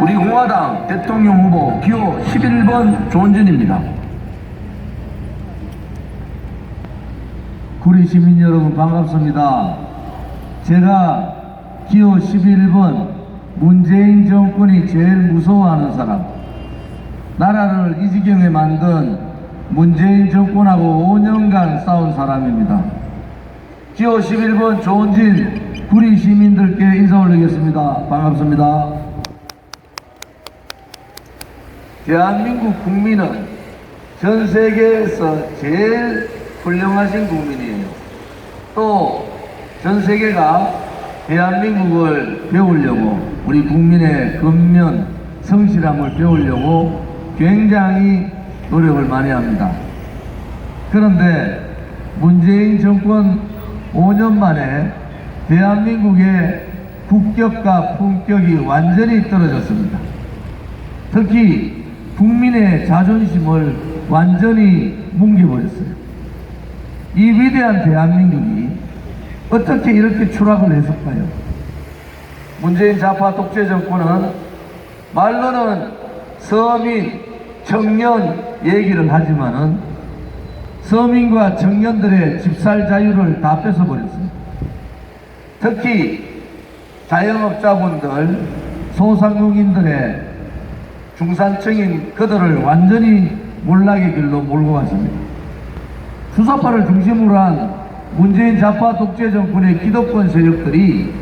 우리 공화당 대통령 후보 기호 11번 조원진입니다. 구리 시민 여러분 반갑습니다. 제가 기호 11번 문재인 정권이 제일 무서워하는 사람, 나라를 이 지경에 만든 문재인 정권하고 5년간 싸운 사람입니다. 기호 11번 조원진 구리 시민들께 인사 올리겠습니다. 반갑습니다. 대한민국 국민은 전 세계에서 제일 훌륭하신 국민이에요. 또 전 세계가 대한민국을 배우려고, 우리 국민의 근면, 성실함을 배우려고 굉장히 노력을 많이 합니다. 그런데 문재인 정권 5년 만에 대한민국의 국격과 품격이 완전히 떨어졌습니다. 특히 국민의 자존심을 완전히 뭉개버렸어요. 이 위대한 대한민국이 어떻게 이렇게 추락을 했을까요? 문재인 좌파 독재 정권은 말로는 서민, 청년 얘기를 하지만은 서민과 청년들의 집살 자유를 다 뺏어버렸습니다. 특히 자영업자분들, 소상공인들의 중산층인 그들을 완전히 몰락의 길로 몰고 갔습니다. 수사파를 중심으로 한 문재인 좌파 독재 정권의 기득권 세력들이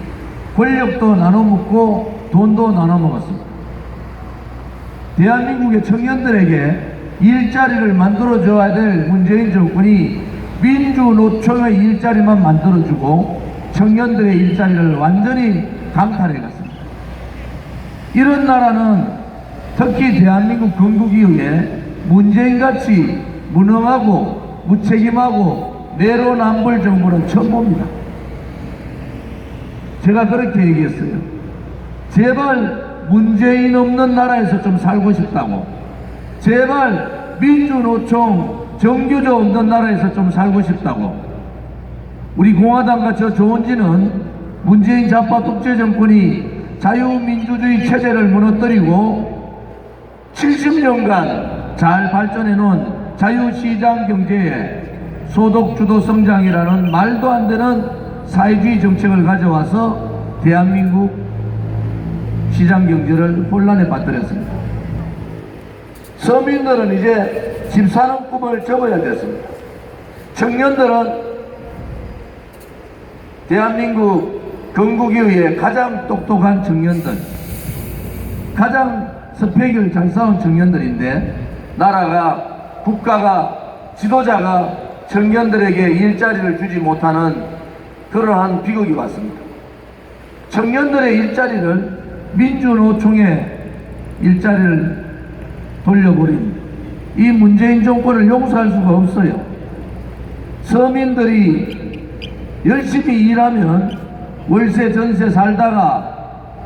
권력도 나눠먹고 돈도 나눠먹었습니다. 대한민국의 청년들에게 일자리를 만들어줘야 될 문재인 정권이 민주노총의 일자리만 만들어주고 청년들의 일자리를 완전히 강탈해갔습니다. 이런 나라는 특히 대한민국 건국이후에 문재인같이 무능하고 무책임하고 내로남불 정부는 처음 봅니다. 제가 그렇게 얘기했어요. 제발 문재인 없는 나라에서 좀 살고 싶다고, 제발 민주노총 정규조 없는 나라에서 좀 살고 싶다고. 우리 공화당과 저 조원진은 문재인 좌파 독재 정권이 자유민주주의 체제를 무너뜨리고 70년간 잘 발전해 놓은 자유시장 경제에 소득주도 성장이라는 말도 안 되는 사회주의 정책을 가져와서 대한민국 시장 경제를 혼란에 빠뜨렸습니다. 서민들은 이제 집 사는 꿈을 접어야 됐습니다. 청년들은 대한민국 건국 이후에 가장 똑똑한 청년들, 가장 스펙을 잘 쌓은 청년들인데 나라가, 국가가, 지도자가 청년들에게 일자리를 주지 못하는 그러한 비극이 왔습니다. 청년들의 일자리를 민주노총에 일자리를 돌려버린 이 문재인 정권을 용서할 수가 없어요. 서민들이 열심히 일하면 월세 전세 살다가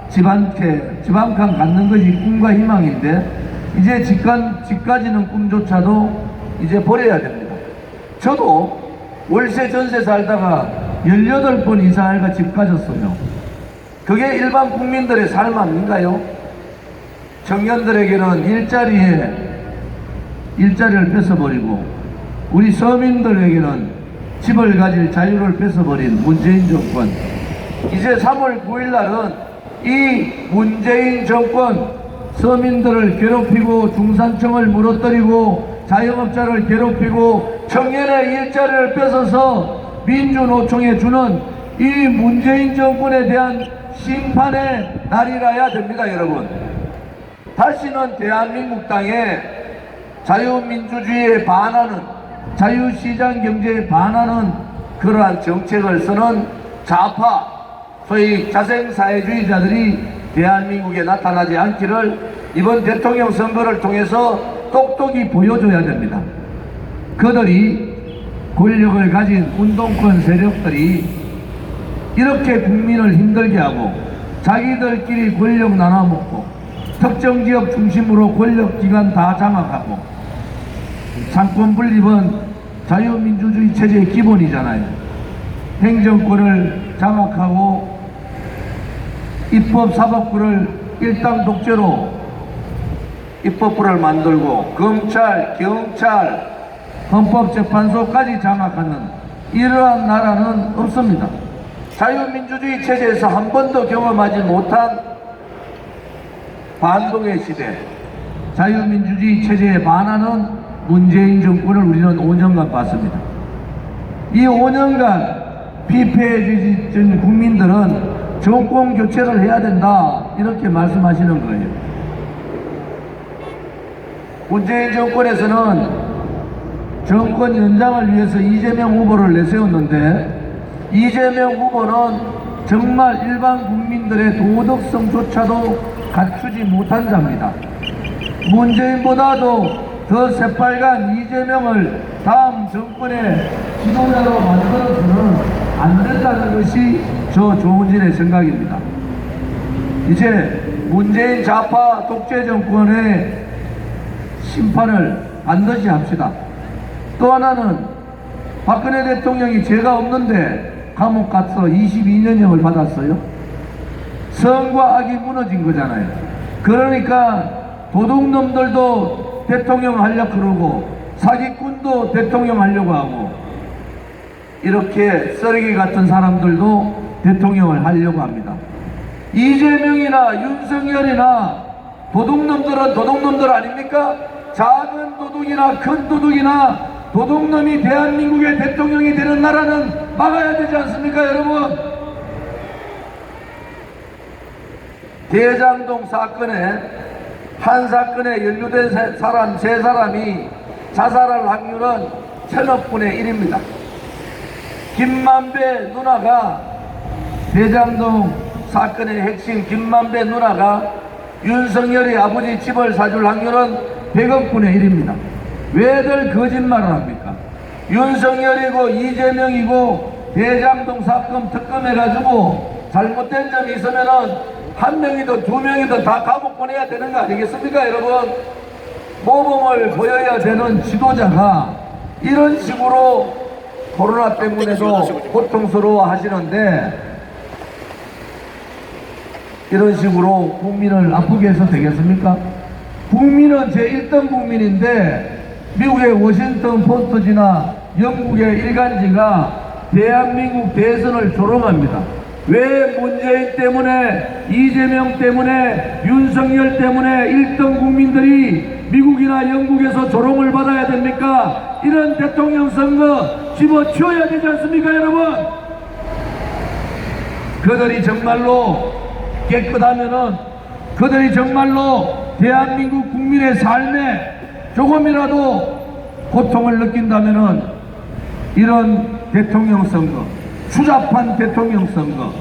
집 한 칸 갖는 것이 꿈과 희망인데 이제 집까지는 꿈조차도 이제 버려야 됩니다. 저도 월세 전세 살다가 18번 이사해가 집 가졌어요. 그게 일반 국민들의 삶 아닌가요? 청년들에게는 일자리를 뺏어버리고 우리 서민들에게는 집을 가질 자유를 뺏어버린 문재인 정권. 이제 3월 9일 날은 이 문재인 정권 서민들을 괴롭히고 중산층을 무너뜨리고 자영업자를 괴롭히고 청년의 일자리를 뺏어서 민주노총에 주는 이 문재인 정권에 대한 심판의 날이라야 됩니다. 여러분, 다시는 대한민국 땅에 자유민주주의에 반하는, 자유시장 경제에 반하는 그러한 정책을 쓰는 좌파, 소위 자생사회주의자들이 대한민국에 나타나지 않기를 이번 대통령 선거를 통해서 똑똑히 보여줘야 됩니다. 그들이, 권력을 가진 운동권 세력들이 이렇게 국민을 힘들게 하고 자기들끼리 권력 나눠먹고 특정 지역 중심으로 권력기관 다 장악하고, 상권 분립은 자유민주주의 체제의 기본이잖아요. 행정권을 장악하고 입법, 사법부를 일당 독재로 입법부를 만들고 검찰, 경찰, 헌법재판소까지 장악하는 이러한 나라는 없습니다. 자유민주주의 체제에서 한 번도 경험하지 못한 반동의 시대, 자유민주주의 체제에 반하는 문재인 정권을 우리는 5년간 봤습니다. 이 5년간 피폐해진 국민들은 정권 교체를 해야 된다 이렇게 말씀하시는 거예요. 문재인 정권에서는 정권 연장을 위해서 이재명 후보를 내세웠는데 이재명 후보는 정말 일반 국민들의 도덕성조차도 갖추지 못한 자입니다. 문재인보다도 더 새빨간 이재명을 다음 정권의 지도자로 만들어서는 안 된다는 것이 저 조은진의 생각입니다. 이제 문재인 좌파 독재 정권의 심판을 반드시 합시다. 또 하나는 박근혜 대통령이 죄가 없는데 감옥 가서 22년형을 받았어요. 성과 악이 무너진 거잖아요. 그러니까 도둑놈들도 대통령 하려고 그러고 사기꾼도 대통령 하려고 하고 이렇게 쓰레기 같은 사람들도 대통령을 하려고 합니다. 이재명이나 윤석열이나 도둑놈들은 도둑놈들 아닙니까? 작은 도둑이나 큰 도둑이나 도둑놈이 대한민국의 대통령이 되는 나라는 막아야 되지 않습니까, 여러분? 대장동 사건에 한 사건에 연루된 사람 세 사람이 자살할 확률은 1000억분의 1입니다. 김만배 누나가 대장동 사건의 핵심 김만배 누나가 윤석열이 아버지 집을 사줄 확률은 100억분의 1입니다. 왜들 거짓말을 합니까? 윤석열이고 이재명이고 대장동 사건 특검해가지고 잘못된 점이 있으면은 한 명이든 두 명이든 다 감옥 보내야 되는 거 아니겠습니까, 여러분? 모범을 보여야 되는 지도자가 이런 식으로 코로나 때문에도 고통스러워 하시는데 이런 식으로 국민을 아프게 해서 되겠습니까? 국민은 제1등 국민인데 미국의 워싱턴 포스트지나 영국의 일간지가 대한민국 대선을 조롱합니다. 왜 문재인 때문에 이재명 때문에 윤석열 때문에 1등 국민들이 미국이나 영국에서 조롱을 받아야 됩니까? 이런 대통령 선거 집어치워야 되지 않습니까, 여러분? 그들이 정말로 깨끗하면은 그들이 정말로 대한민국 국민의 삶에 조금이라도 고통을 느낀다면은 이런 대통령 선거, 추잡한 대통령 선거,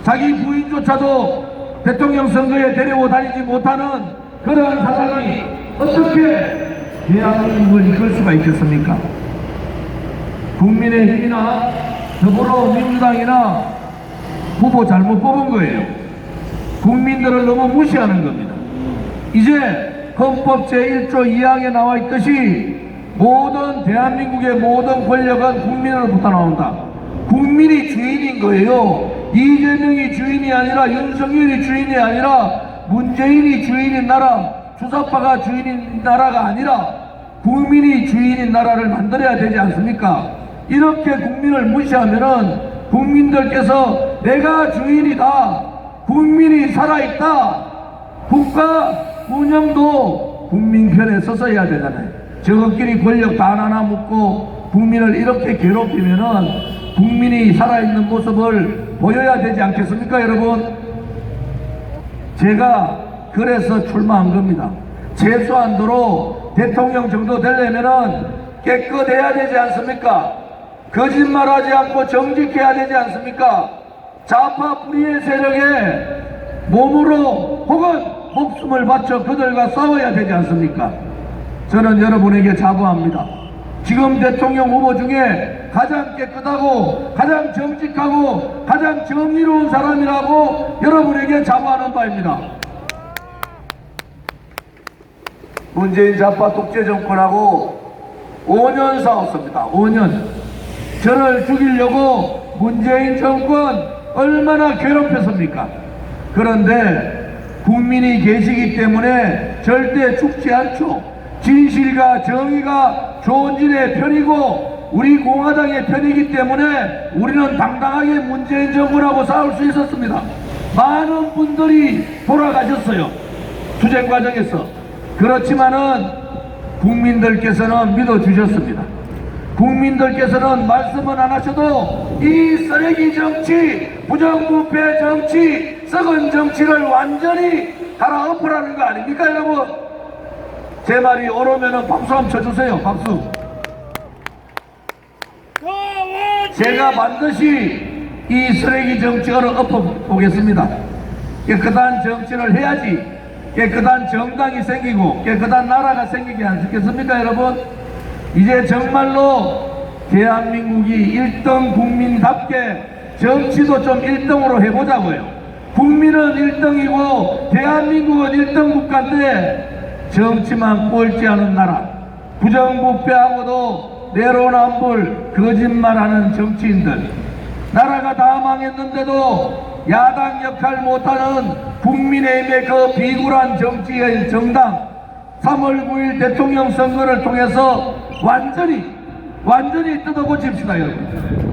자기 부인조차도 대통령 선거에 데리고 다니지 못하는 그러한 사람이 어떻게 대한민국을 이끌 수가 있겠습니까? 국민의힘이나 더불어민주당이나 후보 잘못 뽑은 거예요. 국민들을 너무 무시하는 겁니다. 이제 헌법 제1조 2항에 나와 있듯이 모든 대한민국의 모든 권력은 국민으로부터 나온다. 국민이 주인인 거예요. 이재명이 주인이 아니라 윤석열이 주인이 아니라 문재인이 주인인 나라, 주사파가 주인인 나라가 아니라 국민이 주인인 나라를 만들어야 되지 않습니까? 이렇게 국민을 무시하면은 국민들께서 내가 주인이다, 국민이 살아있다, 국가 운영도 국민 편에 서서 해야 되잖아요. 저것끼리 권력 다 나눠 먹고 국민을 이렇게 괴롭히면은 국민이 살아있는 모습을 보여야 되지 않겠습니까, 여러분? 제가 그래서 출마한 겁니다. 최소한도로 대통령 정도 되려면은 깨끗해야 되지 않습니까? 거짓말하지 않고 정직해야 되지 않습니까? 좌파 불의의 세력에 몸으로 혹은 목숨을 바쳐 그들과 싸워야 되지 않습니까? 저는 여러분에게 자부합니다. 지금 대통령 후보 중에 가장 깨끗하고 가장 정직하고 가장 정의로운 사람이라고 여러분에게 자부하는 바입니다. 문재인 좌파 독재 정권하고 5년 싸웠습니다. 5년. 저를 죽이려고 문재인 정권 얼마나 괴롭혔습니까? 그런데 국민이 계시기 때문에 절대 죽지 않죠. 진실과 정의가 조원진의 편이고 우리 공화당의 편이기 때문에 우리는 당당하게 문재인 정부라고 싸울 수 있었습니다. 많은 분들이 돌아가셨어요. 투쟁 과정에서. 그렇지만은 국민들께서는 믿어주셨습니다. 국민들께서는 말씀은 안 하셔도 이 쓰레기 정치, 부정부패 정치, 썩은 정치를 완전히 갈아엎으라는 거 아닙니까, 여러분? 제 말이 옳으면은 박수 한번 쳐주세요. 박수. 제가 반드시 이 쓰레기 정치를 엎어보겠습니다. 깨끗한 정치를 해야지 깨끗한 정당이 생기고 깨끗한 나라가 생기지 않겠습니까, 여러분? 이제 정말로 대한민국이 1등 국민답게 정치도 좀 1등으로 해보자고요. 국민은 1등이고 대한민국은 1등 국가인데 정치만 꼴찌하는 나라, 부정부패하고도 내로남불 거짓말하는 정치인들, 나라가 다 망했는데도 야당 역할 못하는 국민의힘의 그 비굴한 정치의 정당, 3월 9일 대통령 선거를 통해서 완전히 뜯어고칩시다, 여러분.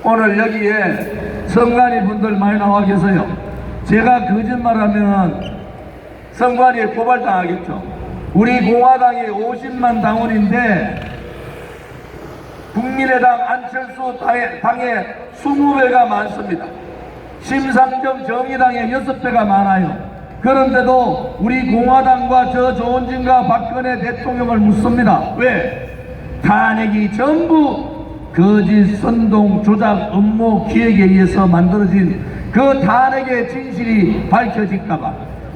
오늘 여기에 선관위 분들 많이 나와 계세요. 제가 거짓말하면 선관위에 고발당하겠죠. 우리 공화당이 50만 당원인데 국민의당 안철수 당의 20배가 많습니다. 심상정 정의당의 6배가 많아요. 그런데도 우리 공화당과 저 조원진과 박근혜 대통령을 묻습니다. 왜? 탄핵이 전부 거짓, 선동, 조작, 음모, 기획에 의해서 만들어진 그 탄핵의 진실이 밝혀질까봐,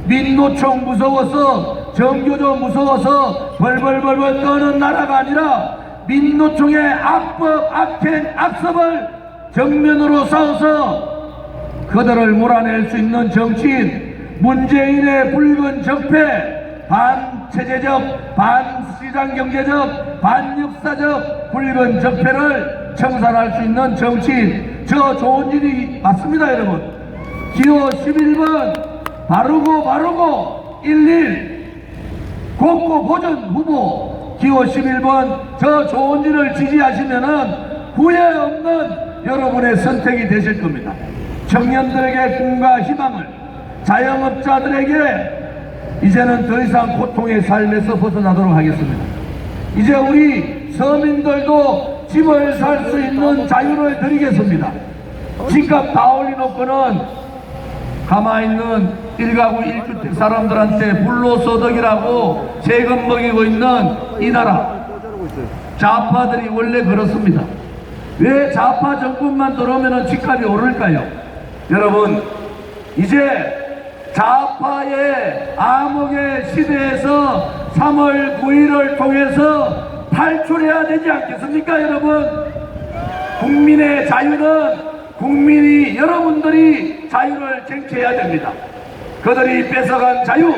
민노총 무서워서, 정교조 무서워서 벌벌벌벌 떠는 나라가 아니라 민노총의 악법, 악행, 악습을 정면으로 싸워서 그들을 몰아낼 수 있는 정치인, 문재인의 붉은 적폐, 반체제적, 반시장경제적, 반역사적 붉은 적폐를 청산할 수 있는 정치인, 저 조원진이 맞습니다, 여러분. 기호 11번 바르고 11 공고 보전 후보 기호 11번 저 조원진을 지지하시면은 후회 없는 여러분의 선택이 되실 겁니다. 청년들에게 꿈과 희망을, 자영업자들에게 이제는 더 이상 고통의 삶에서 벗어나도록 하겠습니다. 이제 우리 서민들도 집을 살 수 있는 자유를 드리겠습니다. 집값 다 올려놓고는 가만히 있는 1가구 1주택 사람들한테 불로소득이라고 세금 먹이고 있는 이 나라. 좌파들이 원래 그렇습니다. 왜 좌파 정권만 들어오면 집값이 오를까요? 여러분, 이제 좌파의 암흑의 시대에서 3월 9일을 통해서 탈출해야 되지 않겠습니까, 여러분? 국민의 자유는 국민이, 여러분들이 자유를 쟁취해야 됩니다. 그들이 뺏어간 자유,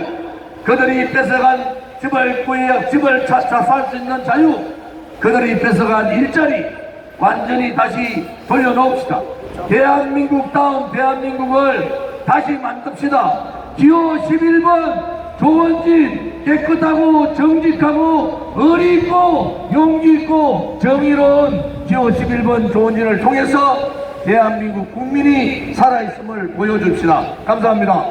그들이 뺏어간 집을 찾아 살 수 있는 자유, 그들이 뺏어간 일자리 완전히 다시 돌려놓읍시다. 대한민국다운 대한민국을 다시 만듭시다. 기호 11번 조원진, 깨끗하고 정직하고 의리 있고 용기 있고 정의로운 기호 11번 조원진을 통해서 대한민국 국민이 살아있음을 보여줍시다. 감사합니다.